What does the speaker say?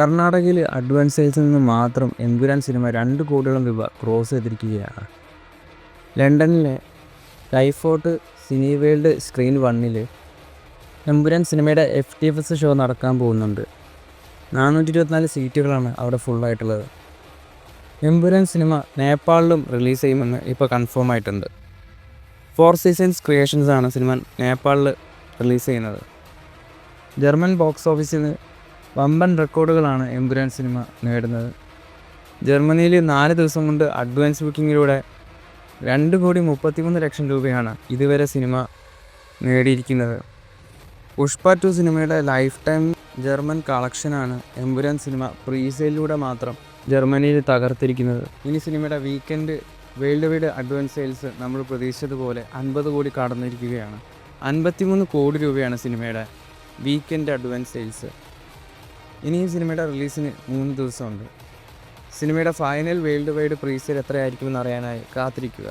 കർണാടകയിൽ അഡ്വാൻസ് സെയിൽസിൽ നിന്ന് മാത്രം എമ്പുരാൻ സിനിമ 2 കോടിയോളം രൂപ ക്രോസ് ചെയ്തിരിക്കുകയാണ്. ലണ്ടനിലെ സ്കൈഫോർട്ട് സിനിവേൾഡ് സ്ക്രീൻ 1-ൽ എമ്പുരാൻ സിനിമയുടെ FTFS ഷോ നടക്കാൻ പോകുന്നുണ്ട്. 424 സീറ്റുകളാണ് അവിടെ ഫുള്ളായിട്ടുള്ളത്. എമ്പുരാൻ സിനിമ നേപ്പാളിലും റിലീസ് ചെയ്യുമെന്ന് ഇപ്പോൾ കൺഫേം ആയിട്ടുണ്ട്. 4 സീസൺസ് ക്രിയേഷൻസ് ആണ് സിനിമ നേപ്പാളിൽ റിലീസ് ചെയ്യുന്നത്. ജർമ്മൻ ബോക്സ് ഓഫീസിൽ വമ്പൻ റെക്കോർഡുകളാണ് എമ്പുരാൻ സിനിമ നേടുന്നത്. ജർമ്മനിയിൽ 4 ദിവസം കൊണ്ട് അഡ്വാൻസ് ബുക്കിങ്ങിലൂടെ 2,33,00,000 രൂപയാണ് ഇതുവരെ സിനിമ നേടിയിരിക്കുന്നത്. പുഷ്പ 2 സിനിമയുടെ ലൈഫ് ടൈം ജർമ്മൻ കളക്ഷനാണ് എമ്പുരാൻ സിനിമ പ്രീസെയിലൂടെ മാത്രം ജർമ്മനിയിൽ തകർത്തിരിക്കുന്നത്. ഇനി സിനിമയുടെ weekend world wide advance sales നമ്മൾ പ്രതീക്ഷിച്ചതുപോലെ 50 കോടി കടന്നിരിക്കുകയാണ്. 53 കോടി രൂപയാണ് സിനിമയുടെ വീക്കെൻഡ് അഡ്വാൻസ് സെയിൽസ്. ഇനി ഈ സിനിമയുടെ റിലീസിന് 3 ദിവസമുണ്ട്. സിനിമയുടെ ഫൈനൽ വേൾഡ് വൈഡ് പ്രീസെയിൽ എത്രയായിരിക്കുമെന്ന് അറിയാനായി കാത്തിരിക്കുക.